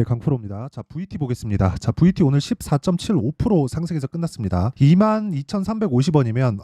네, 강프로입니다. 자, VT 보겠습니다. 자, VT 오늘 14.75% 상승해서 끝났습니다. 22,350원이면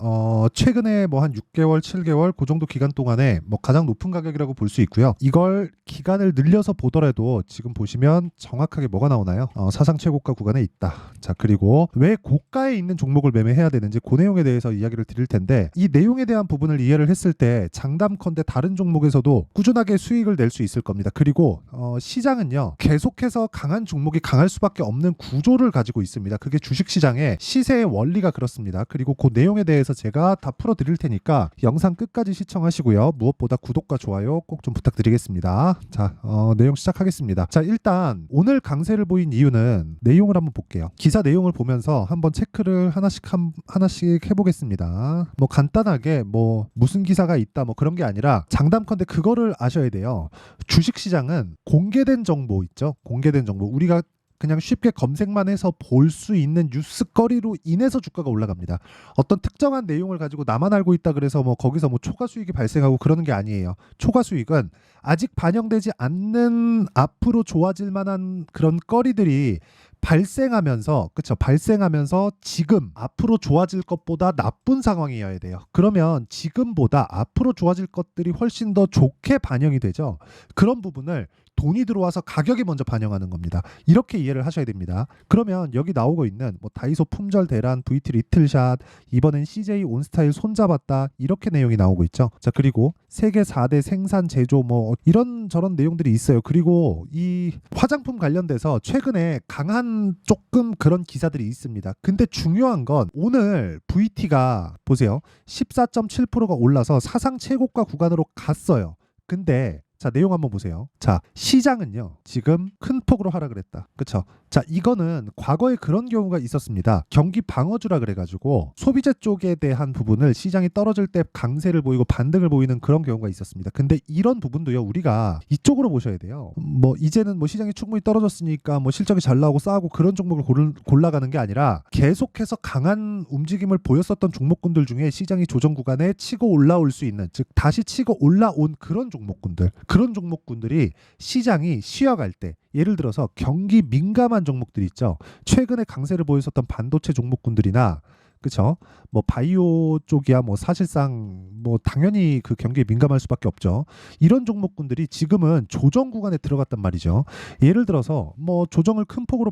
최근에 뭐 한 6개월, 7개월 그 정도 기간 동안에 뭐 가장 높은 가격이라고 볼 수 있고요. 이걸 기간을 늘려서 보더라도 지금 보시면 정확하게 뭐가 나오나요? 사상 최고가 구간에 있다. 자, 그리고 왜 고가에 있는 종목을 매매해야 되는지 그 내용에 대해서 이야기를 드릴 텐데, 이 내용에 대한 부분을 이해를 했을 때 장담컨대 다른 종목에서도 꾸준하게 수익을 낼 수 있을 겁니다. 그리고 시장은요, 계속해서 강한 종목이 강할 수밖에 없는 구조를 가지고 있습니다. 그게 주식시장의 시세의 원리가 그렇습니다. 그리고 그 내용에 대해서 제가 다 풀어드릴 테니까 영상 끝까지 시청하시고요. 무엇보다 구독과 좋아요 꼭 좀 부탁드리겠습니다. 자, 내용 시작하겠습니다. 자, 일단 오늘 강세를 보인 이유는 내용을 한번 볼게요. 기사 내용을 보면서 한번 체크를 하나씩 해보겠습니다. 뭐 간단하게 뭐 무슨 기사가 있다 뭐 그런 게 아니라 장담컨대 그거를 아셔야 돼요. 주식시장은 공개된 정보 있죠. 공개된 정보. 우리가 그냥 쉽게 검색만 해서 볼 수 있는 뉴스거리로 인해서 주가가 올라갑니다. 어떤 특정한 내용을 가지고 나만 알고 있다 그래서 뭐 거기서 뭐 초과 수익이 발생하고 그러는 게 아니에요. 초과 수익은 아직 반영되지 않는 앞으로 좋아질 만한 그런 거리들이 발생하면서, 그쵸, 발생하면서 지금 앞으로 좋아질 것보다 나쁜 상황이어야 돼요. 그러면 지금보다 앞으로 좋아질 것들이 훨씬 더 좋게 반영이 되죠. 그런 부분을 돈이 들어와서 가격이 먼저 반영하는 겁니다. 이렇게 이해를 하셔야 됩니다. 그러면 여기 나오고 있는 뭐 다이소 품절 대란, VT 리틀샷, 이번엔 CJ 온스타일 손잡았다, 이렇게 내용이 나오고 있죠. 자, 그리고 세계 4대 생산 제조 뭐 이런 저런 내용들이 있어요. 그리고 이 화장품 관련돼서 최근에 강한 조금 그런 기사들이 있습니다. 근데 중요한 건 오늘 VT가 보세요. 14.7%가 올라서 사상 최고가 구간으로 갔어요. 근데 자, 내용 한번 보세요. 자, 시장은요, 지금 큰 폭으로 하락을 했다. 그쵸? 자, 이거는 과거에 그런 경우가 있었습니다. 경기 방어주라 그래가지고 소비재 쪽에 대한 부분을 시장이 떨어질 때 강세를 보이고 반등을 보이는 그런 경우가 있었습니다. 근데 이런 부분도요, 우리가 이쪽으로 보셔야 돼요. 뭐 이제는 뭐 시장이 충분히 떨어졌으니까 뭐 실적이 잘 나오고 싸고 그런 종목을 골라가는 게 아니라 계속해서 강한 움직임을 보였었던 종목군들 중에 시장이 조정 구간에 치고 올라올 수 있는, 즉 다시 치고 올라온 그런 종목군들이 시장이 쉬어갈 때, 예를 들어서 경기 민감한 종목들 있죠. 최근에 강세를 보였었던 반도체 종목군들이나, 그쵸? 뭐 바이오 쪽이야 뭐 사실상 뭐 당연히 그 경기에 민감할 수밖에 없죠. 이런 종목군들이 지금은 조정 구간에 들어갔단 말이죠. 예를 들어서 뭐 조정을 큰 폭으로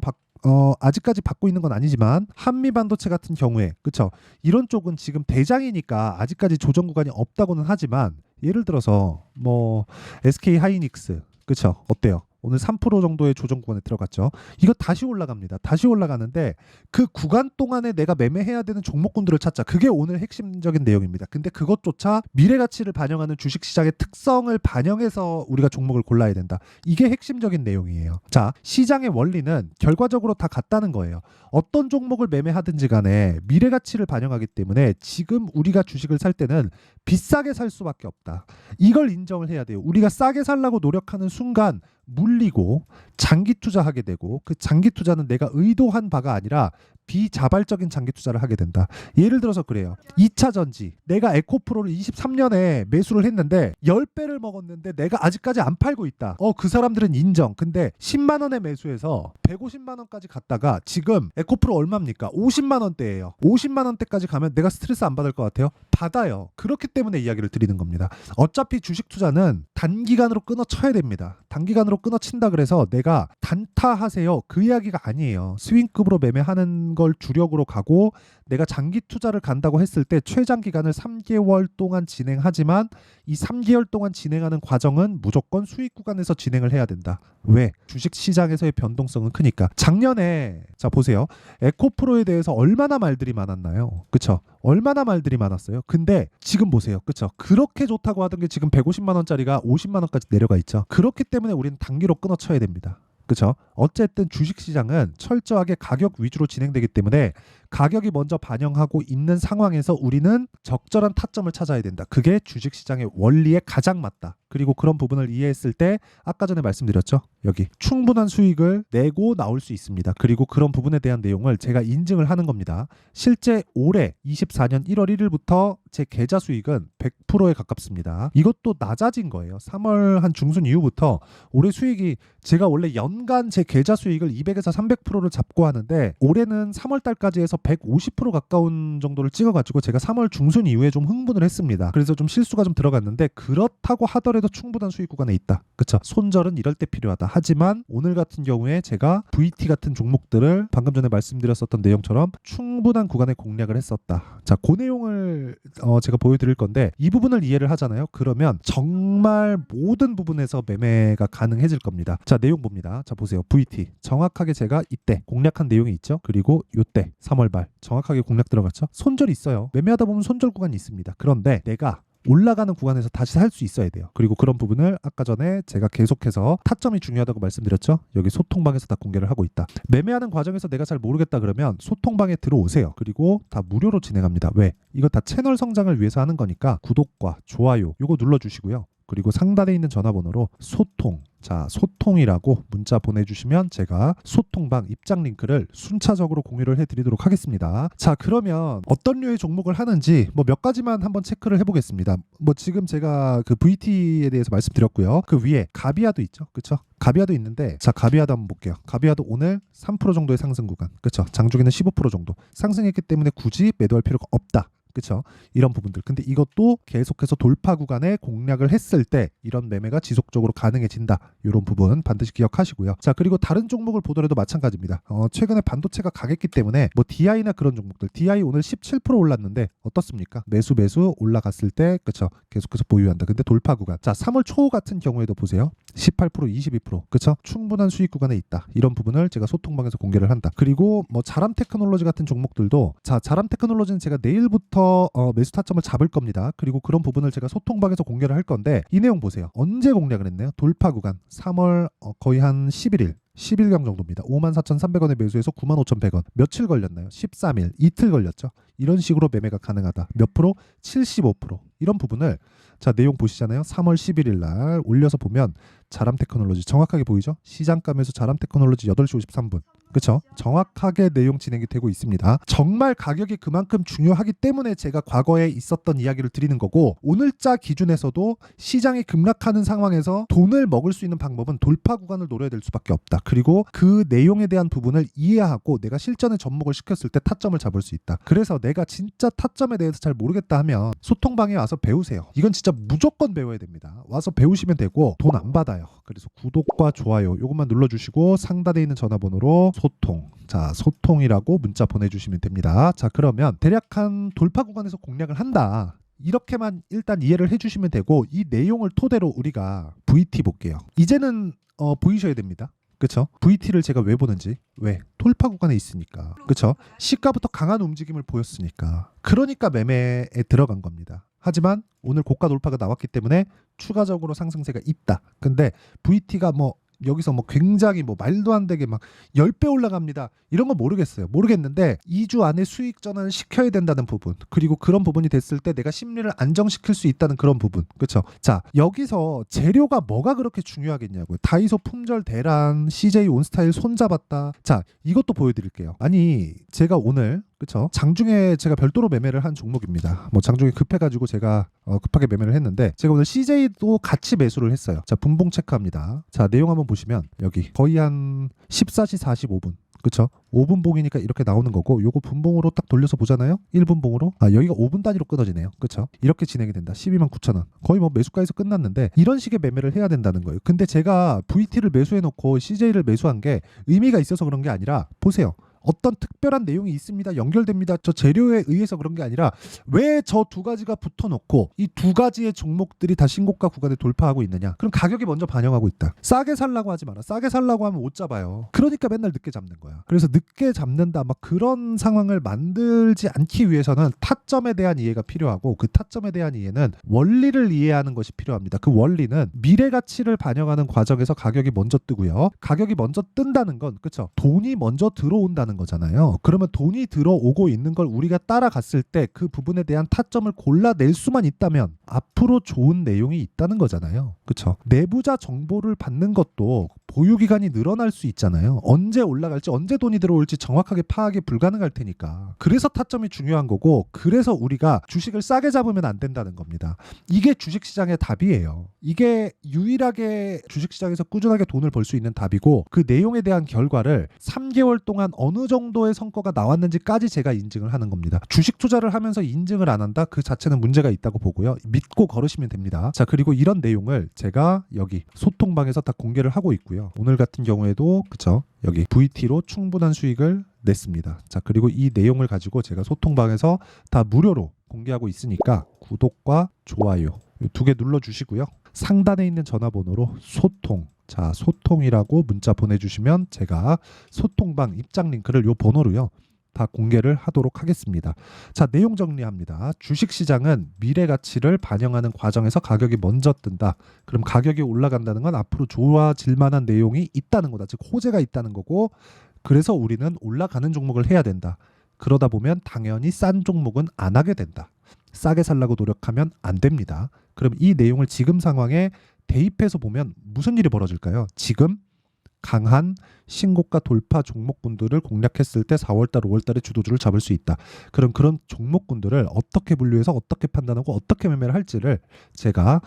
아직까지 받고 있는 건 아니지만 한미 반도체 같은 경우에, 그쵸? 이런 쪽은 지금 대장이니까 아직까지 조정 구간이 없다고는 하지만, 예를 들어서 뭐 SK 하이닉스, 그쵸? 어때요? 오늘 3% 정도의 조정 구간에 들어갔죠. 이거 다시 올라갑니다. 다시 올라가는데 그 구간 동안에 내가 매매해야 되는 종목군들을 찾자. 그게 오늘 핵심적인 내용입니다. 근데 그것조차 미래 가치를 반영하는 주식시장의 특성을 반영해서 우리가 종목을 골라야 된다. 이게 핵심적인 내용이에요. 자, 시장의 원리는 결과적으로 다 같다는 거예요. 어떤 종목을 매매하든지 간에 미래 가치를 반영하기 때문에 지금 우리가 주식을 살 때는 비싸게 살 수밖에 없다. 이걸 인정을 해야 돼요. 우리가 싸게 살라고 노력하는 순간 물리고 장기 투자하게 되고, 그 장기 투자는 내가 의도한 바가 아니라 비자발적인 장기 투자를 하게 된다. 예를 들어서 그래요. 2차 전지, 내가 에코프로를 23년에 매수를 했는데 10배를 먹었는데 내가 아직까지 안 팔고 있다. 그 사람들은 인정. 근데 10만 원에 매수해서 150만 원까지 갔다가 지금 에코프로 얼마입니까? 50만 원대예요. 50만 원대까지 가면 내가 스트레스 안 받을 것 같아요? 받아요. 그렇기 때문에 이야기를 드리는 겁니다. 어차피 주식 투자는 단기간으로 끊어쳐야 됩니다. 단기간으로 끊어친다 그래서 내가 단타하세요, 그 이야기가 아니에요. 스윙급으로 매매하는 걸 주력으로 가고, 내가 장기 투자를 간다고 했을 때 최장 기간을 3개월 동안 진행하지만 이 3개월 동안 진행하는 과정은 무조건 수익 구간에서 진행을 해야 된다. 왜? 주식 시장에서의 변동성은 크니까. 작년에 자 보세요. 에코프로에 대해서 얼마나 말들이 많았나요? 그쵸? 얼마나 말들이 많았어요. 근데 지금 보세요. 그쵸? 그렇게 좋다고 하던 게 지금 150만 원짜리가 50만 원까지 내려가 있죠. 그렇기 때문에 우리는 단기로 끊어쳐야 됩니다. 그쵸? 어쨌든 주식시장은 철저하게 가격 위주로 진행되기 때문에 가격이 먼저 반영하고 있는 상황에서 우리는 적절한 타점을 찾아야 된다. 그게 주식시장의 원리에 가장 맞다. 그리고 그런 부분을 이해했을 때 아까 전에 말씀드렸죠. 여기 충분한 수익을 내고 나올 수 있습니다. 그리고 그런 부분에 대한 내용을 제가 인증을 하는 겁니다. 실제 올해 24년 1월 1일부터 제 계좌 수익은 100%에 가깝습니다. 이것도 낮아진 거예요. 3월 한 중순 이후부터 올해 수익이 제가 원래 연간 제 계좌 수익을 200에서 300%를 잡고 하는데 올해는 3월 달까지 해서 150% 가까운 정도를 찍어가지고 제가 3월 중순 이후에 좀 흥분을 했습니다. 그래서 좀 실수가 좀 들어갔는데 그렇다고 하더라도 충분한 수익 구간에 있다. 그쵸? 손절은 이럴 때 필요하다. 하지만 오늘 같은 경우에 제가 VT 같은 종목들을 방금 전에 말씀드렸었던 내용처럼 충분한 구간에 공략을 했었다. 자, 그 내용을 제가 보여드릴 건데 이 부분을 이해를 하잖아요. 그러면 정말 모든 부분에서 매매가 가능해질 겁니다. 자, 내용 봅니다. 자, 보세요. VT 정확하게 제가 이때 공략한 내용이 있죠. 그리고 이때 3월 말 정확하게 공략 들어갔죠. 손절이 있어요. 매매하다 보면 손절 구간이 있습니다. 그런데 내가 올라가는 구간에서 다시 살 수 있어야 돼요. 그리고 그런 부분을 아까 전에 제가 계속해서 타점이 중요하다고 말씀드렸죠. 여기 소통방에서 다 공개를 하고 있다. 매매하는 과정에서 내가 잘 모르겠다 그러면 소통방에 들어오세요. 그리고 다 무료로 진행합니다. 왜? 이거 다 채널 성장을 위해서 하는 거니까 구독과 좋아요 요거 눌러주시고요. 그리고 상단에 있는 전화번호로 소통, 자, 소통이라고 문자 보내주시면 제가 소통방 입장 링크를 순차적으로 공유를 해드리도록 하겠습니다. 자, 그러면 어떤 류의 종목을 하는지 뭐 몇 가지만 한번 체크를 해보겠습니다. 뭐 지금 제가 그 VT에 대해서 말씀드렸고요. 그 위에 가비아도 있죠, 그렇죠? 가비아도 있는데, 자, 가비아도 한번 볼게요. 가비아도 오늘 3% 정도의 상승 구간, 그렇죠? 장중에는 15% 정도 상승했기 때문에 굳이 매도할 필요가 없다. 그렇죠? 이런 부분들. 근데 이것도 계속해서 돌파 구간에 공략을 했을 때 이런 매매가 지속적으로 가능해진다. 이런 부분 반드시 기억하시고요. 자, 그리고 다른 종목을 보더라도 마찬가지입니다. 최근에 반도체가 강했기 때문에 뭐 DI나 그런 종목들, DI 오늘 17% 올랐는데 어떻습니까? 매수 올라갔을 때 그렇죠? 계속해서 보유한다. 근데 돌파 구간. 자, 3월 초 같은 경우에도 보세요. 18%, 22%. 그렇죠? 충분한 수익 구간에 있다. 이런 부분을 제가 소통방에서 공개를 한다. 그리고 뭐 자람 테크놀로지 같은 종목들도, 자, 자람 테크놀로지는 제가 내일부터 매수 타점을 잡을 겁니다. 그리고 그런 부분을 제가 소통방에서 공개를 할 건데 이 내용 보세요. 언제 공략을 했네요? 돌파 구간 3월 거의 한 11경 정도입니다. 54,300원에 매수해서 95,100원. 며칠 걸렸나요? 13일. 이틀 걸렸죠. 이런 식으로 매매가 가능하다. 몇 프로? 75%. 이런 부분을, 자, 내용 보시잖아요. 3월 11일 날 올려서 보면 자람 테크놀로지 정확하게 보이죠? 시장가 매수 자람 테크놀로지 8시 53분. 그렇죠? 정확하게 내용 진행이 되고 있습니다. 정말 가격이 그만큼 중요하기 때문에 제가 과거에 있었던 이야기를 드리는 거고, 오늘자 기준에서도 시장이 급락하는 상황에서 돈을 먹을 수 있는 방법은 돌파 구간을 노려야 될 수밖에 없다. 그리고 그 내용에 대한 부분을 이해하고 내가 실전에 접목을 시켰을 때 타점을 잡을 수 있다. 그래서 내가 진짜 타점에 대해서 잘 모르겠다 하면 소통방에 와서 배우세요. 이건 진짜 무조건 배워야 됩니다. 와서 배우시면 되고 돈 안 받아요. 그래서 구독과 좋아요 이것만 눌러주시고 상단에 있는 전화번호로 소통, 자, 소통이라고 문자 보내주시면 됩니다. 자, 그러면 대략 한 돌파 구간에서 공략을 한다. 이렇게만 일단 이해를 해주시면 되고, 이 내용을 토대로 우리가 VT 볼게요. 이제는 보이셔야 됩니다. 그쵸? VT를 제가 왜 보는지, 왜? 돌파 구간에 있으니까. 그쵸? 시가부터 강한 움직임을 보였으니까. 그러니까 매매에 들어간 겁니다. 하지만 오늘 고가 돌파가 나왔기 때문에 추가적으로 상승세가 있다. 근데 VT가 뭐 여기서 뭐 굉장히 뭐 말도 안 되게 막 10배 올라갑니다. 이런 거 모르겠어요. 모르겠는데 2주 안에 수익 전환을 시켜야 된다는 부분, 그리고 그런 부분이 됐을 때 내가 심리를 안정시킬 수 있다는 그런 부분. 그렇죠? 자, 여기서 재료가 뭐가 그렇게 중요하겠냐고요. 다이소 품절 대란, CJ 온스타일 손잡았다. 자, 이것도 보여드릴게요. 아니, 제가 오늘, 그렇죠? 장중에 제가 별도로 매매를 한 종목입니다. 뭐 장중에 급해가지고 제가 급하게 매매를 했는데, 제가 오늘 CJ도 같이 매수를 했어요. 자, 분봉 체크합니다. 자, 내용 한번 보시면 여기 거의 한 14시 45분. 그쵸? 5분 봉이니까 이렇게 나오는 거고, 요거 분봉으로 딱 돌려서 보잖아요. 1분 봉으로. 여기가 5분 단위로 끊어지네요. 그쵸? 이렇게 진행이 된다. 129,000원. 거의 뭐 매수가에서 끝났는데 이런 식의 매매를 해야 된다는 거예요. 근데 제가 VT를 매수해놓고 CJ를 매수한 게 의미가 있어서 그런 게 아니라, 보세요. 어떤 특별한 내용이 있습니다. 연결됩니다. 저 재료에 의해서 그런 게 아니라 왜 저 두 가지가 붙어놓고 이 두 가지의 종목들이 다 신고가 구간에 돌파하고 있느냐. 그럼 가격이 먼저 반영하고 있다. 싸게 살라고 하지 마라. 싸게 살라고 하면 못 잡아요. 그러니까 맨날 늦게 잡는 거야. 그래서 늦게 잡는다, 막 그런 상황을 만들지 않기 위해서는 타점에 대한 이해가 필요하고, 그 타점에 대한 이해는 원리를 이해하는 것이 필요합니다. 그 원리는 미래 가치를 반영하는 과정에서 가격이 먼저 뜨고요. 가격이 먼저 뜬다는 건, 그렇죠? 돈이 먼저 들어온다는 있다는 거잖아요. 그러면 돈이 들어오고 있는 걸 우리가 따라갔을 때 그 부분에 대한 타점을 골라낼 수만 있다면 앞으로 좋은 내용이 있다는 거잖아요. 그렇죠? 내부자 정보를 받는 것도 보유기간이 늘어날 수 있잖아요. 언제 올라갈지 언제 돈이 들어올지 정확하게 파악이 불가능할 테니까. 그래서 타점이 중요한 거고, 그래서 우리가 주식을 싸게 잡으면 안 된다는 겁니다. 이게 주식시장의 답이에요. 이게 유일하게 주식시장에서 꾸준하게 돈을 벌 수 있는 답이고, 그 내용에 대한 결과를 3개월 동안 어느 정도의 성과가 나왔는지까지 제가 인증을 하는 겁니다. 주식 투자를 하면서 인증을 안 한다? 그 자체는 문제가 있다고 보고요. 믿고 걸으시면 됩니다. 자, 그리고 이런 내용을 제가 여기 소통방에서 다 공개를 하고 있고요. 오늘 같은 경우에도 그쵸, 여기 VT로 충분한 수익을 냈습니다. 자, 그리고 이 내용을 가지고 제가 소통방에서 다 무료로 공개하고 있으니까 구독과 좋아요 이 두 개 눌러주시고요. 상단에 있는 전화번호로 소통, 자, 소통이라고 문자 보내주시면 제가 소통방 입장 링크를 요 번호로요 다 공개를 하도록 하겠습니다. 자, 내용 정리합니다. 주식시장은 미래 가치를 반영하는 과정에서 가격이 먼저 뜬다. 그럼 가격이 올라간다는 건 앞으로 좋아질 만한 내용이 있다는 거다. 즉 호재가 있다는 거고, 그래서 우리는 올라가는 종목을 해야 된다. 그러다 보면 당연히 싼 종목은 안 하게 된다. 싸게 살라고 노력하면 안 됩니다. 그럼 이 내용을 지금 상황에 대입해서 보면 무슨 일이 벌어질까요? 지금 강한 신고가 돌파 종목군들을 공략했을 때 4월달, 5월달에 주도주를 잡을 수 있다. 그럼 그런 종목군들을 어떻게 분류해서 어떻게 판단하고 어떻게 매매를 할지를 제가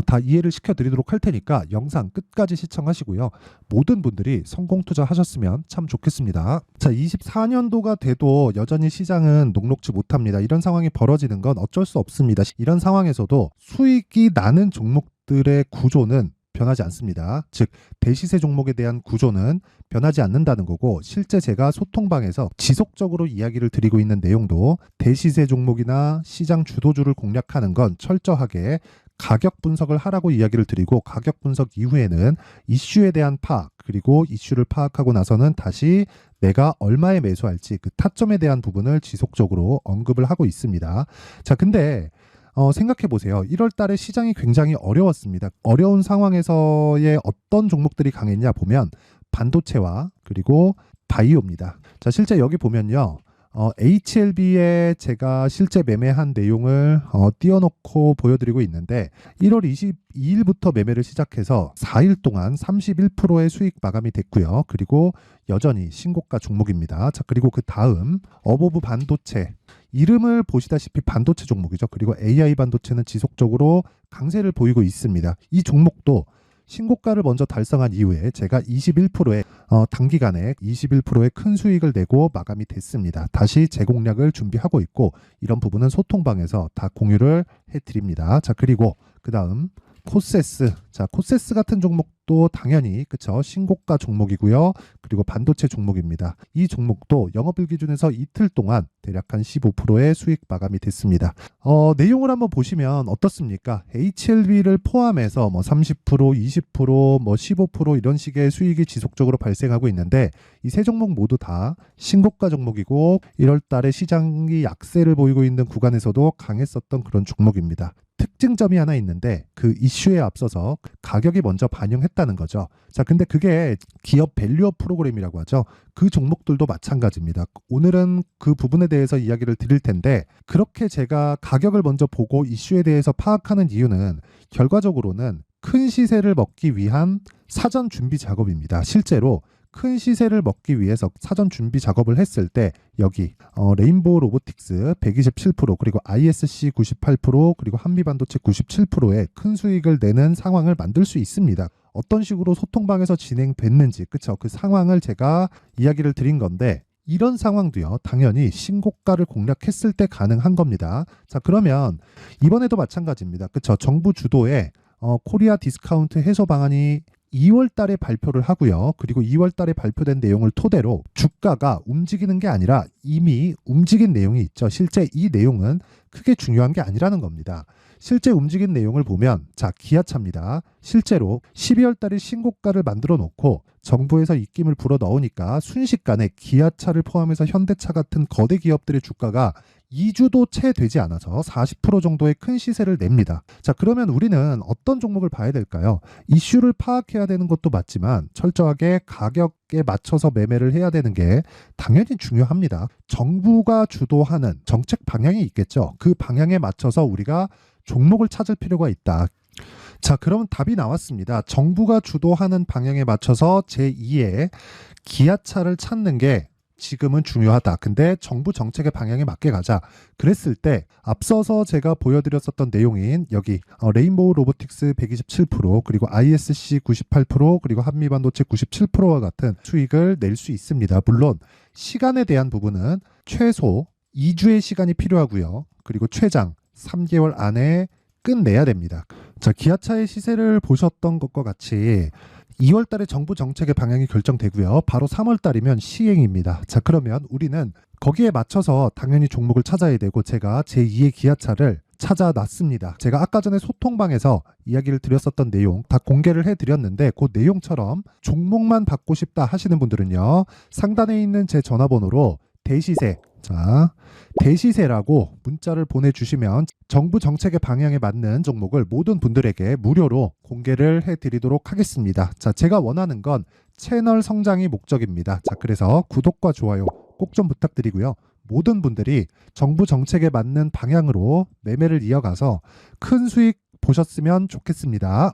다 이해를 시켜드리도록 할 테니까 영상 끝까지 시청하시고요. 모든 분들이 성공 투자하셨으면 참 좋겠습니다. 자, 24년도가 돼도 여전히 시장은 녹록지 못합니다. 이런 상황이 벌어지는 건 어쩔 수 없습니다. 이런 상황에서도 수익이 나는 종목들의 구조는 변하지 않습니다. 즉 대시세 종목에 대한 구조는 변하지 않는다는 거고, 실제 제가 소통방에서 지속적으로 이야기를 드리고 있는 내용도 대시세 종목이나 시장 주도주를 공략하는 건 철저하게 가격 분석을 하라고 이야기를 드리고, 가격 분석 이후에는 이슈에 대한 파악, 그리고 이슈를 파악하고 나서는 다시 내가 얼마에 매수할지 그 타점에 대한 부분을 지속적으로 언급을 하고 있습니다. 자, 근데 생각해 보세요. 1월 달에 시장이 굉장히 어려웠습니다. 어려운 상황에서의 어떤 종목들이 강했냐 보면 반도체와 그리고 바이오입니다. 자, 실제 여기 보면요. HLB에 제가 실제 매매한 내용을 띄워놓고 보여드리고 있는데, 1월 22일부터 매매를 시작해서 4일 동안 31%의 수익 마감이 됐고요. 그리고 여전히 신고가 종목입니다. 자, 그리고 그 다음 어보브 반도체, 이름을 보시다시피 반도체 종목이죠. 그리고 AI 반도체는 지속적으로 강세를 보이고 있습니다. 이 종목도 신고가를 먼저 달성한 이후에 제가 21%의 단기간에 21%의 큰 수익을 내고 마감이 됐습니다. 다시 재공략을 준비하고 있고, 이런 부분은 소통방에서 다 공유를 해드립니다. 자, 그리고 그 다음 코세스. 자, 코세스 같은 종목도 당연히 그쵸, 신고가 종목이고요. 그리고 반도체 종목입니다. 이 종목도 영업일 기준에서 이틀 동안 대략 한 15%의 수익 마감이 됐습니다. 내용을 한번 보시면 어떻습니까? HLB를 포함해서 뭐 30%, 20%, 뭐 15% 이런 식의 수익이 지속적으로 발생하고 있는데, 이 세 종목 모두 다 신고가 종목이고 1월 달에 시장이 약세를 보이고 있는 구간에서도 강했었던 그런 종목입니다. 특징점이 하나 있는데, 그 이슈에 앞서서 가격이 먼저 반영했다는 거죠. 자, 근데 그게 기업 밸류업 프로그램이라고 하죠. 그 종목들도 마찬가지입니다. 오늘은 그 부분에 대해서 이야기를 드릴 텐데, 그렇게 제가 가격을 먼저 보고 이슈에 대해서 파악하는 이유는 결과적으로는 큰 시세를 먹기 위한 사전 준비 작업입니다. 실제로 큰 시세를 먹기 위해서 사전 준비 작업을 했을 때 여기 레인보우 로보틱스 127%, 그리고 ISC 98%, 그리고 한미반도체 97%의 큰 수익을 내는 상황을 만들 수 있습니다. 어떤 식으로 소통방에서 진행됐는지, 그쵸, 그 상황을 제가 이야기를 드린 건데, 이런 상황도요 당연히 신고가를 공략했을 때 가능한 겁니다. 자, 그러면 이번에도 마찬가지입니다. 그쵸, 정부 주도의 코리아 디스카운트 해소 방안이 2월 달에 발표를 하고요. 그리고 2월 달에 발표된 내용을 토대로 주가가 움직이는 게 아니라 이미 움직인 내용이 있죠. 실제 이 내용은 크게 중요한 게 아니라는 겁니다. 실제 움직인 내용을 보면, 자, 기아차입니다. 실제로 12월 달에 신고가를 만들어 놓고 정부에서 입김을 불어 넣으니까 순식간에 기아차를 포함해서 현대차 같은 거대 기업들의 주가가 2주도 채 되지 않아서 40% 정도의 큰 시세를 냅니다. 자, 그러면 우리는 어떤 종목을 봐야 될까요? 이슈를 파악해야 되는 것도 맞지만 철저하게 가격에 맞춰서 매매를 해야 되는 게 당연히 중요합니다. 정부가 주도하는 정책 방향이 있겠죠. 그 방향에 맞춰서 우리가 종목을 찾을 필요가 있다. 자, 그럼 답이 나왔습니다. 정부가 주도하는 방향에 맞춰서 제2의 기아차를 찾는 게 지금은 중요하다. 근데 정부 정책의 방향에 맞게 가자. 그랬을 때 앞서서 제가 보여드렸었던 내용인 여기 레인보우 로보틱스 127% 그리고 ISC 98% 그리고 한미반도체 97%와 같은 수익을 낼 수 있습니다. 물론 시간에 대한 부분은 최소 2주의 시간이 필요하고요. 그리고 최장 3개월 안에 끝내야 됩니다. 자, 기아차의 시세를 보셨던 것과 같이 2월 달에 정부 정책의 방향이 결정되고요. 바로 3월 달이면 시행입니다. 자, 그러면 우리는 거기에 맞춰서 당연히 종목을 찾아야 되고 제가 제2의 기아차를 찾아놨습니다. 제가 아까 전에 소통방에서 이야기를 드렸었던 내용 다 공개를 해드렸는데 그 내용처럼 종목만 받고 싶다 하시는 분들은요. 상단에 있는 제 전화번호로 대시세, 자, 대시세라고 문자를 보내주시면 정부 정책의 방향에 맞는 종목을 모든 분들에게 무료로 공개를 해드리도록 하겠습니다. 자, 제가 원하는 건 채널 성장이 목적입니다. 자, 그래서 구독과 좋아요 꼭 좀 부탁드리고요. 모든 분들이 정부 정책에 맞는 방향으로 매매를 이어가서 큰 수익 보셨으면 좋겠습니다.